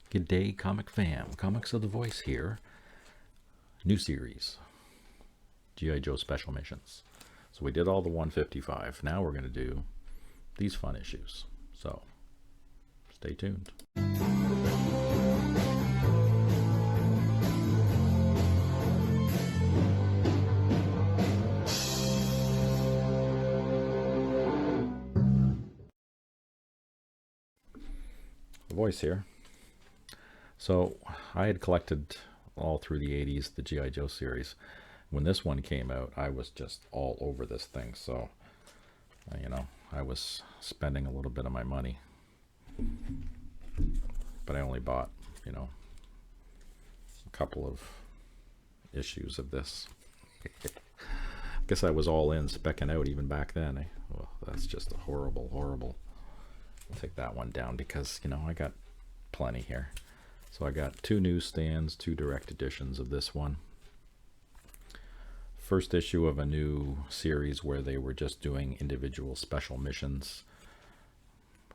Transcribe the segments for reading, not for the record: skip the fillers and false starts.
Good day, comic fam. Comics of the Voice here. New series, G.I. Joe Special Missions. So we did all the 155. Now we're going to do these fun issues. So stay tuned. The Voice here. So I had collected all through the 80s the G.I. Joe series. When this one came out, I was just all over this thing. So, I was spending a little bit of my money. But I only bought, a couple of issues of this. I guess I was all in, specking out even back then. Well, that's just a horrible. I'll take that one down because, I got plenty here. So I got 2 newsstands, 2 direct editions of this one. First issue of a new series where they were just doing individual special missions,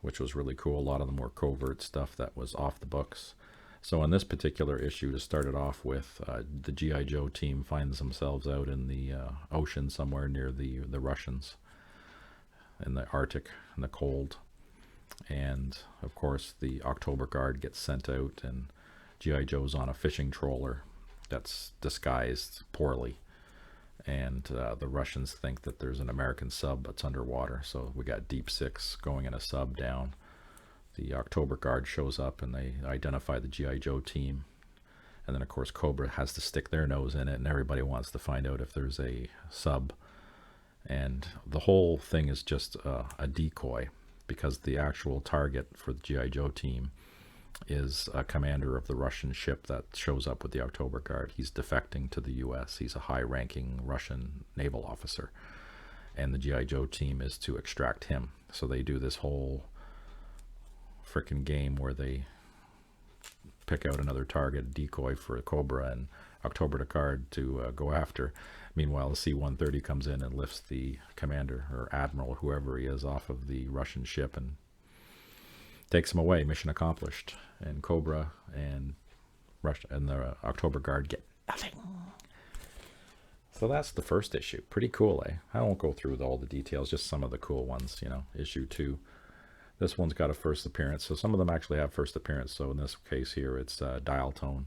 which was really cool. A lot of them were covert stuff that was off the books. So in this particular issue, to start it off with, the G.I. Joe team finds themselves out in the ocean somewhere near the Russians, in the Arctic, in the cold. And of course the October Guard gets sent out, and G.I. Joe's on a fishing trawler that's disguised poorly, and the Russians think that there's an American sub that's underwater. So we got Deep Six going in a sub down. The October Guard shows up and they identify the G.I. Joe team, and then of course Cobra has to stick their nose in it, and everybody wants to find out if there's a sub. And the whole thing is just a decoy, because the actual target for the G.I. Joe team is a commander of the Russian ship that shows up with the October Guard. He's defecting to the U.S. He's a high-ranking Russian naval officer, and the G.I. Joe team is to extract him. So they do this whole frickin' game where they pick out another target, a decoy for Cobra and October Guard to go after. Meanwhile, the C-130 comes in and lifts the commander or admiral, whoever he is, off of the Russian ship and takes him away. Mission accomplished. And Cobra and Russia and the October Guard get nothing. So that's the first issue. Pretty cool, eh? I won't go through all the details, just some of the cool ones. Issue 2. This one's got a first appearance. So some of them actually have first appearance. So in this case here, it's Dial Tone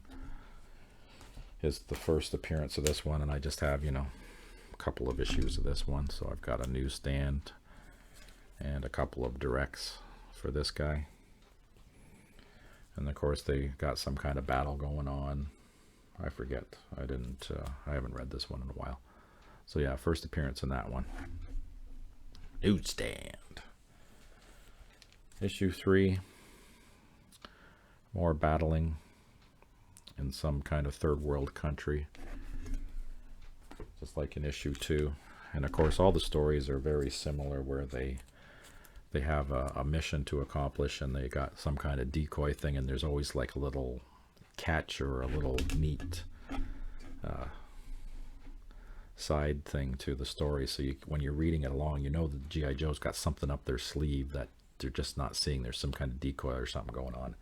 is the first appearance of this one, and I just have, a couple of issues of this one. So I've got a newsstand and a couple of directs for this guy. And of course they got some kind of battle going on. I forget. I haven't read this one in a while. So yeah, first appearance in that one. Newsstand. Issue 3. More battling in some kind of third world country, just like in issue 2. And of course all the stories are very similar, where they have a mission to accomplish, and they got some kind of decoy thing, and there's always like a little catch or a little neat side thing to the story. So when you're reading it along, the G.I. Joe's got something up their sleeve that they're just not seeing. There's some kind of decoy or something going on.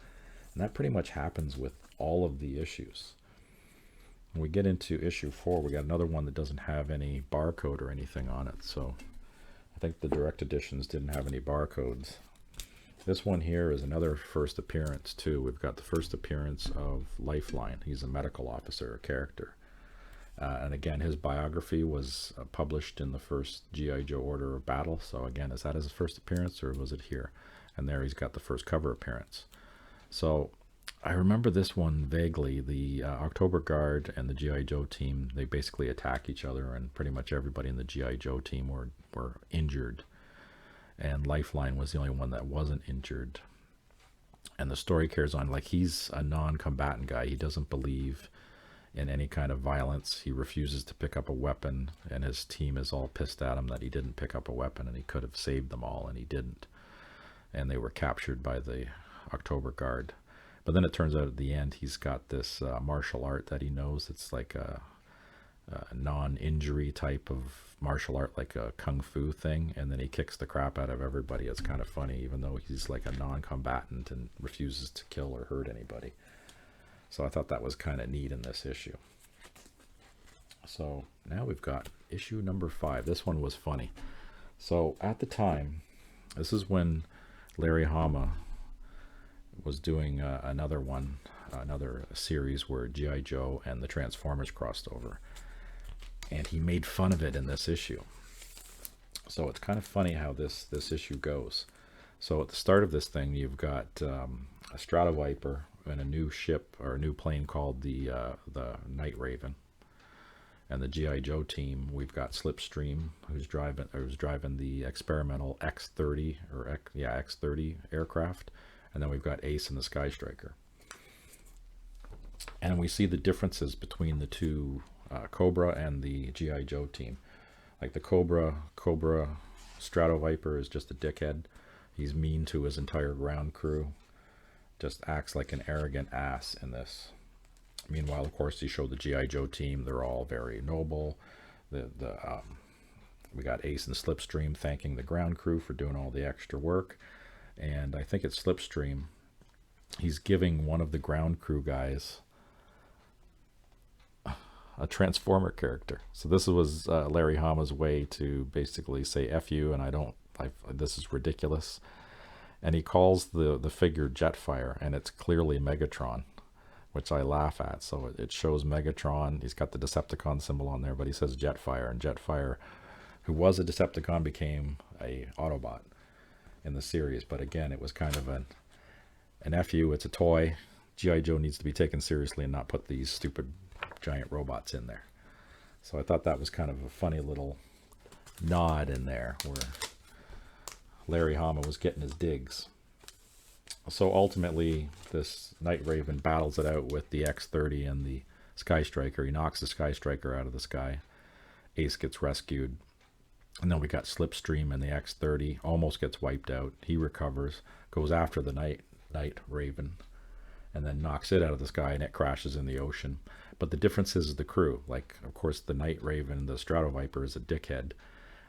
And that pretty much happens with all of the issues. When we get into issue 4, we got another one that doesn't have any barcode or anything on it. So I think the direct editions didn't have any barcodes. This one here is another first appearance too. We've got the first appearance of Lifeline. He's a medical officer, a character. And again, his biography was published in the first G.I. Joe Order of Battle. So again, is that his first appearance, or was it here? And there he's got the first cover appearance. So I remember this one vaguely. The October Guard and the G.I. Joe team, they basically attack each other, and pretty much everybody in the G.I. Joe team were injured. And Lifeline was the only one that wasn't injured. And the story carries on like he's a non-combatant guy. He doesn't believe in any kind of violence. He refuses to pick up a weapon, and his team is all pissed at him that he didn't pick up a weapon, and he could have saved them all, and he didn't. And they were captured by the October Guard. But then it turns out at the end he's got this martial art that he knows. It's like non-injury type of martial art, like a kung fu thing, and then he kicks the crap out of everybody. It's kind of funny, even though he's like a non-combatant and refuses to kill or hurt anybody. So I thought that was kind of neat in this issue. So now we've got issue number 5. This one was funny. So at the time, this is when Larry Hama was doing another series where G.I. Joe and the Transformers crossed over. And he made fun of it in this issue. So it's kind of funny how this issue goes. So at the start of this thing, you've got a Stratoviper and a new ship, or a new plane called the Night Raven. And the G.I. Joe team, we've got Slipstream, who's driving the experimental X-30 X-30 aircraft, and then we've got Ace and the Sky Striker. And we see the differences between the two, Cobra and the G.I. Joe team. Like the Cobra Stratoviper is just a dickhead. He's mean to his entire ground crew. Just acts like an arrogant ass in this. Meanwhile, of course, he showed the G.I. Joe team. They're all very noble. We got Ace and Slipstream thanking the ground crew for doing all the extra work. And I think it's Slipstream. He's giving one of the ground crew guys a Transformer character. So this was Larry Hama's way to basically say F you, and this is ridiculous. And he calls the figure Jetfire, and it's clearly Megatron, which I laugh at. So it shows Megatron. He's got the Decepticon symbol on there, but he says Jetfire, and Jetfire, who was a Decepticon, became a Autobot in the series. But again, it was kind of an FU. It's a toy. G.I. Joe needs to be taken seriously and not put these stupid giant robots in there. So I thought that was kind of a funny little nod in there where Larry Hama was getting his digs. So ultimately, this Night Raven battles it out with the X-30 and the Sky Striker. He knocks the Sky Striker out of the sky. Ace gets rescued. And then we got Slipstream and the X-30. Almost gets wiped out. He recovers, goes after the Night Raven, and then knocks it out of the sky, and it crashes in the ocean. But the difference is the crew. Like, of course, the Night Raven, the Stratoviper, is a dickhead.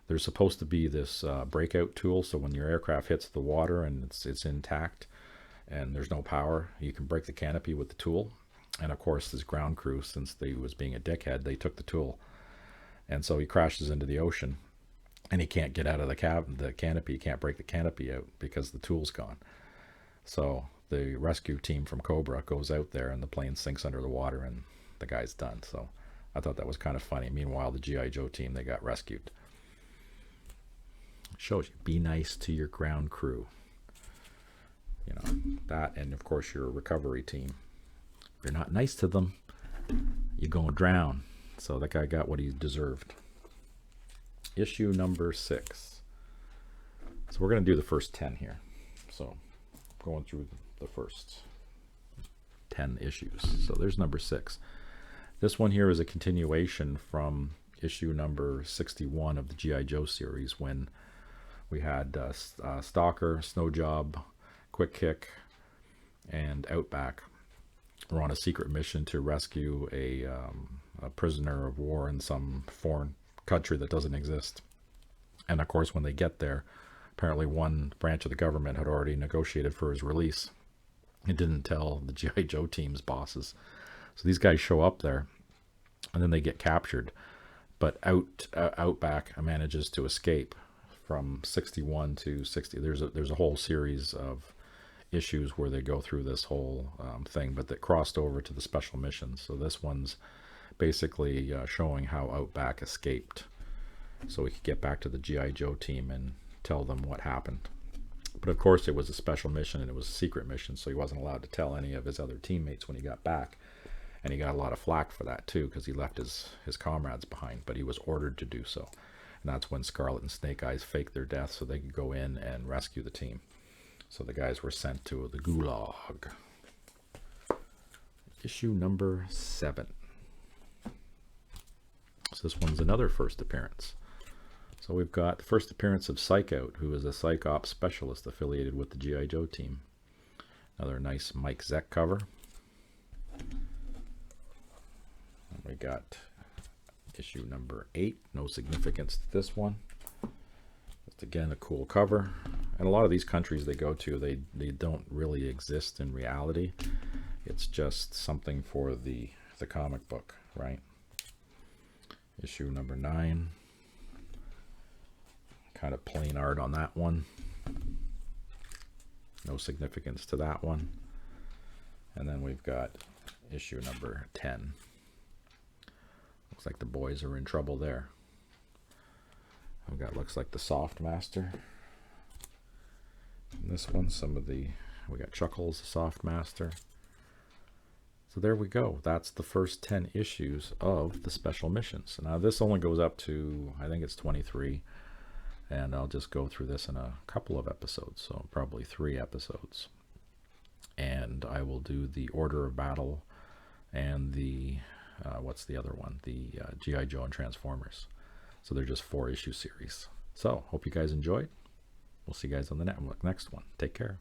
There's supposed to be this breakout tool, so when your aircraft hits the water and it's intact and there's no power, you can break the canopy with the tool. And of course, this ground crew, since they was being a dickhead, they took the tool. And so he crashes into the ocean, and he can't get out of the canopy. He can't break the canopy out because the tool's gone. So the rescue team from Cobra goes out there, and the plane sinks under the water, and the guy's done. So I thought that was kind of funny. Meanwhile, the G.I. Joe team, they got rescued. Shows you, be nice to your ground crew. You know, that, and of course your recovery team. If you're not nice to them, you're going to drown. So that guy got what he deserved. Issue number 6. So we're going to do the first 10 here. So going through the first 10 issues. So there's number 6. This one here is a continuation from issue number 61 of the G.I. Joe series, when we had Stalker, Snowjob, Quick Kick, and Outback were on a secret mission to rescue a prisoner of war in some foreign country that doesn't exist. And of course, when they get there, apparently one branch of the government had already negotiated for his release. It didn't tell the G.I. Joe team's bosses. So these guys show up there, and then they get captured. But Outback manages to escape from 61 to 60. There's a whole series of issues where they go through this whole thing, but that crossed over to the special missions. So this one's basically showing how Outback escaped, so we could get back to the G.I. Joe team and tell them what happened. But of course, it was a special mission, and it was a secret mission, so he wasn't allowed to tell any of his other teammates when he got back. And he got a lot of flack for that too, because he left his comrades behind, but he was ordered to do so. And that's when Scarlet and Snake Eyes faked their death so they could go in and rescue the team. So the guys were sent to the Gulag. Issue number 7. So this one's another first appearance. So we've got the first appearance of Psych Out, who is a psych ops specialist affiliated with the G.I. Joe team. Another nice Mike Zeck cover. And we got issue number 8. No significance to this one. Just again a cool cover. And a lot of these countries they go to, they don't really exist in reality. It's just something for the comic book, right? Issue number 9. Kind of plain art on that one. No significance to that one. And then we've got issue number 10. Looks like the boys are in trouble there. We've got, looks like the Soft Master. And this one, we got Chuckles, the Soft Master. So there we go. That's the first 10 issues of the special missions. Now this only goes up to, I think it's 23. And I'll just go through this in a couple of episodes, so probably 3 episodes. And I will do the Order of Battle and the, what's the other one? The G.I. Joe and Transformers. So they're just 4-issue series. So, hope you guys enjoyed. We'll see you guys on the next one. Take care.